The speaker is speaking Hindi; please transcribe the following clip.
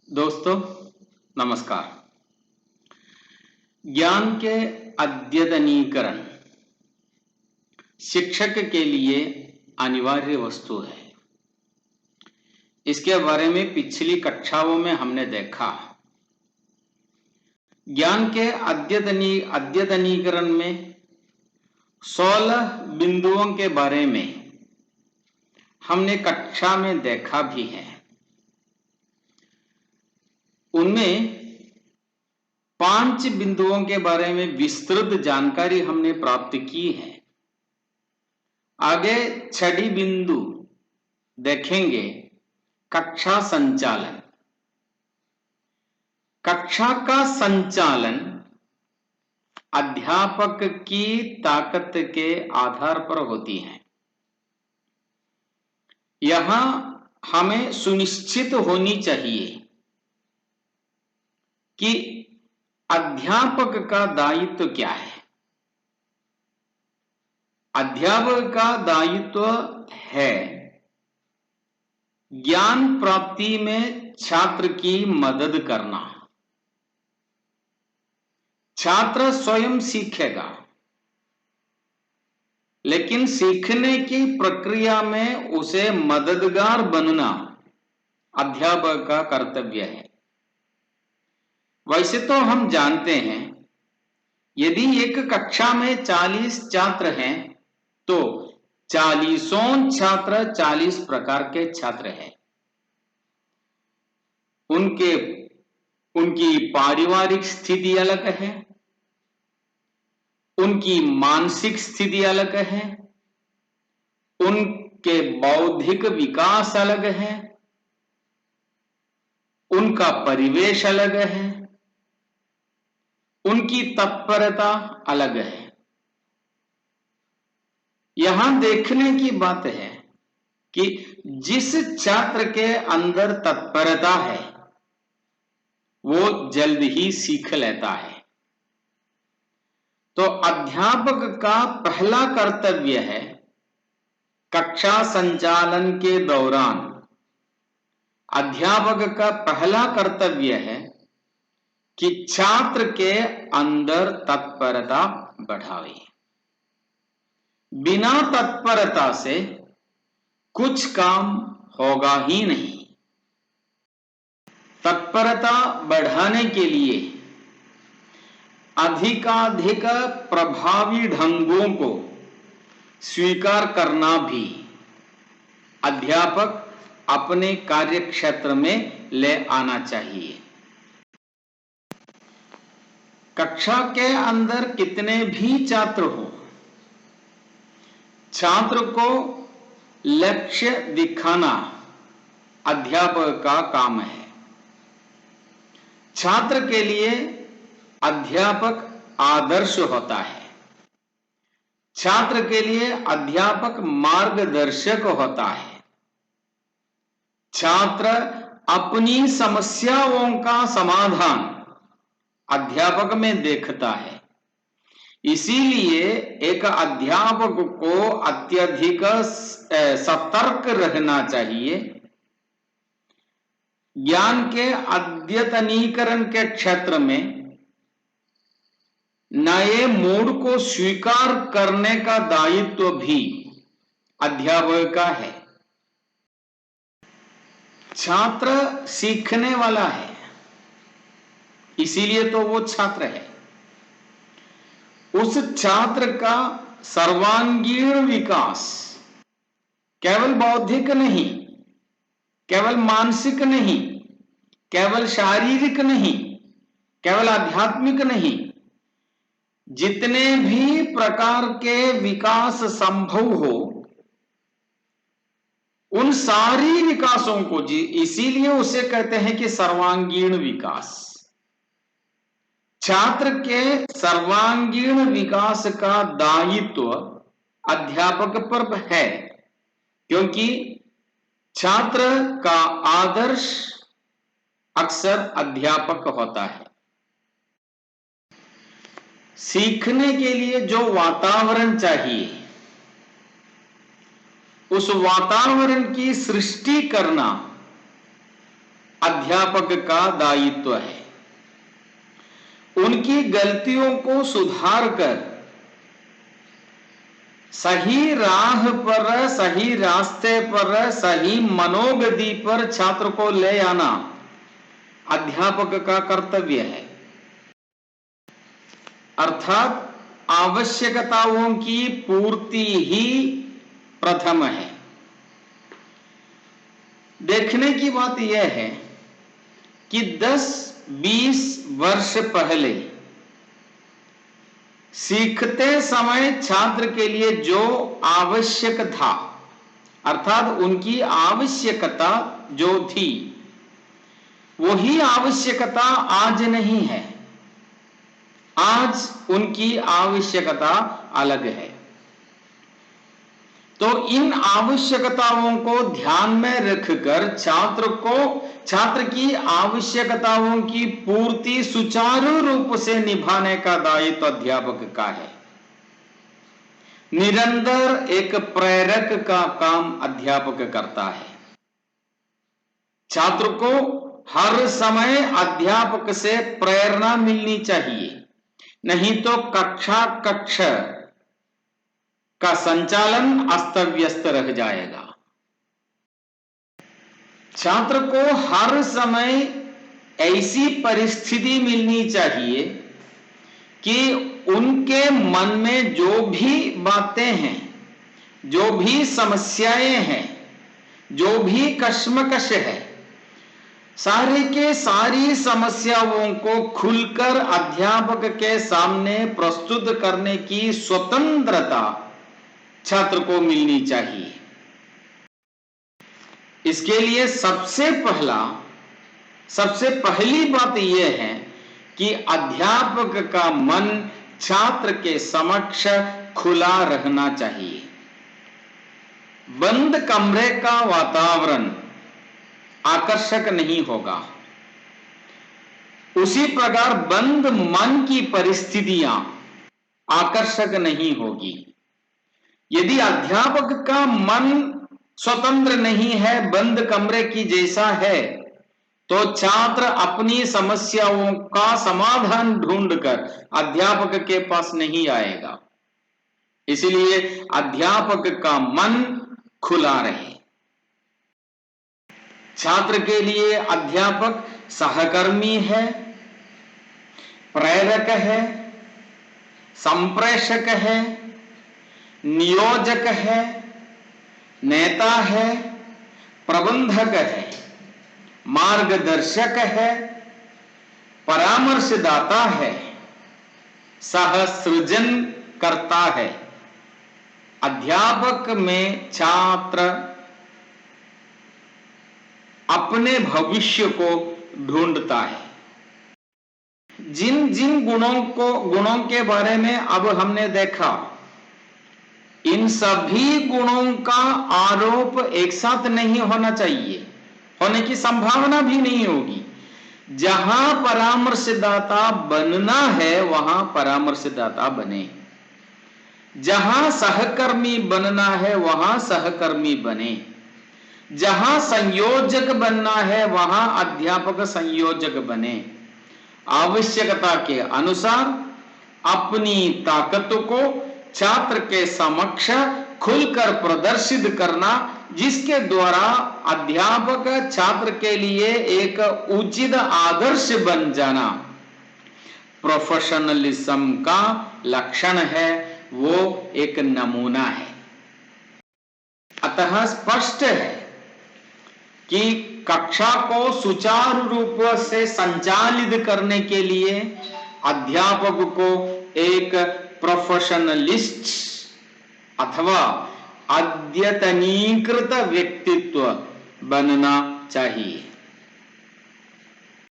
दोस्तों नमस्कार। ज्ञान के अद्यतनीकरण शिक्षक के लिए अनिवार्य वस्तु है। इसके बारे में पिछली कक्षाओं में हमने देखा। ज्ञान के अद्यतनीकरण में 16 बिंदुओं के बारे में हमने कक्षा में देखा भी है। उनमें 5 बिंदुओं के बारे में विस्तृत जानकारी हमने प्राप्त की है। आगे 6ठी बिंदु देखेंगे, कक्षा संचालन। कक्षा का संचालन अध्यापक की ताकत के आधार पर होती है। यहां हमें सुनिश्चित होनी चाहिए कि अध्यापक का दायित्व क्या है। अध्यापक का दायित्व है ज्ञान प्राप्ति में छात्र की मदद करना। छात्र स्वयं सीखेगा, लेकिन सीखने की प्रक्रिया में उसे मददगार बनना अध्यापक का कर्तव्य है। वैसे तो हम जानते हैं, यदि एक कक्षा में 40 छात्र हैं तो 40 छात्र 40 प्रकार के छात्र हैं। उनकी पारिवारिक स्थिति अलग है, उनकी मानसिक स्थिति अलग है, उनके बौद्धिक विकास अलग है, उनका परिवेश अलग है, उनकी तत्परता अलग है। यहां देखने की बात है कि जिस छात्र के अंदर तत्परता है वो जल्द ही सीख लेता है। तो अध्यापक का पहला कर्तव्य है कक्षा संचालन के दौरान अध्यापक का पहला कर्तव्य है कि छात्र के अंदर तत्परता बढ़ावे। बिना तत्परता से कुछ काम होगा ही नहीं। तत्परता बढ़ाने के लिए अधिकाधिक प्रभावी ढंगों को स्वीकार करना भी अध्यापक अपने कार्यक्षेत्र में ले आना चाहिए। कक्षा के अंदर कितने भी छात्र हो, छात्र को लक्ष्य दिखाना अध्यापक का काम है। छात्र के लिए अध्यापक आदर्श होता है। छात्र के लिए अध्यापक मार्गदर्शक होता है। छात्र अपनी समस्याओं का समाधान अध्यापक में देखता है। इसीलिए एक अध्यापक को अत्यधिक सतर्क रहना चाहिए। ज्ञान के अद्यतनीकरण के क्षेत्र में नए मोड़ को स्वीकार करने का दायित्व भी अध्यापक का है। छात्र सीखने वाला है, इसीलिए तो वो छात्र है। उस छात्र का सर्वांगीण विकास केवल बौद्धिक नहीं, केवल मानसिक नहीं, केवल शारीरिक नहीं, केवल आध्यात्मिक नहीं, जितने भी प्रकार के विकास संभव हो उन सारी विकासों को इसीलिए उसे कहते हैं कि सर्वांगीण विकास। छात्र के सर्वांगीण विकास का दायित्व अध्यापक पर है, क्योंकि छात्र का आदर्श अक्सर अध्यापक होता है। सीखने के लिए जो वातावरण चाहिए, उस वातावरण की सृष्टि करना अध्यापक का दायित्व है। उनकी गलतियों को सुधार कर सही राह पर, सही रास्ते पर, सही मनोगति पर छात्र को ले आना अध्यापक का कर्तव्य है। अर्थात आवश्यकताओं की पूर्ति ही प्रथम है। देखने की बात यह है कि 10-20 वर्ष पहले सीखते समय छात्र के लिए जो आवश्यक था, अर्थात उनकी आवश्यकता जो थी, वही आवश्यकता आज नहीं है। आज उनकी आवश्यकता अलग है। तो इन आवश्यकताओं को ध्यान में रखकर छात्र की आवश्यकताओं की पूर्ति सुचारू रूप से निभाने का दायित्व अध्यापक का है। निरंतर एक प्रेरक का काम अध्यापक करता है। छात्र को हर समय अध्यापक से प्रेरणा मिलनी चाहिए, नहीं तो कक्षा का संचालन अस्त व्यस्त रह जाएगा। छात्र को हर समय ऐसी परिस्थिति मिलनी चाहिए कि उनके मन में जो भी बातें हैं, जो भी समस्याएं हैं, जो भी कश्मकश है, सारी के सारी समस्याओं को खुलकर अध्यापक के सामने प्रस्तुत करने की स्वतंत्रता छात्र को मिलनी चाहिए। इसके लिए सबसे पहली बात यह है कि अध्यापक का मन छात्र के समक्ष खुला रहना चाहिए। बंद कमरे का वातावरण आकर्षक नहीं होगा। उसी प्रकार बंद मन की परिस्थितियां आकर्षक नहीं होगी। यदि अध्यापक का मन स्वतंत्र नहीं है, बंद कमरे की जैसा है, तो छात्र अपनी समस्याओं का समाधान ढूंढकर अध्यापक के पास नहीं आएगा। इसलिए अध्यापक का मन खुला रहे। छात्र के लिए अध्यापक सहकर्मी है, प्रेरक है, संप्रेषक है, नियोजक है, नेता है, प्रबंधक है, मार्गदर्शक है, परामर्शदाता है, सहसृजन करता है। अध्यापक में छात्र अपने भविष्य को ढूंढता है। जिन जिन गुणों के बारे में अब हमने देखा, इन सभी गुणों का आरोप एक साथ नहीं होना चाहिए, होने की संभावना भी नहीं होगी। जहां परामर्शदाता बनना है वहां परामर्शदाता बने, जहां सहकर्मी बनना है वहां सहकर्मी बने, जहां संयोजक बनना है वहां अध्यापक संयोजक बने। आवश्यकता के अनुसार अपनी ताकत को छात्र के समक्ष खुलकर प्रदर्शित करना, जिसके द्वारा अध्यापक छात्र के लिए एक उचित आदर्श बन जाना प्रोफेशनलिज्म का लक्षण है, वो एक नमूना है। अतः स्पष्ट है कि कक्षा को सुचारू रूप से संचालित करने के लिए अध्यापक को एक प्रोफेशनलिस्ट अथवा अद्यतनीकृत व्यक्तित्व बनना चाहिए।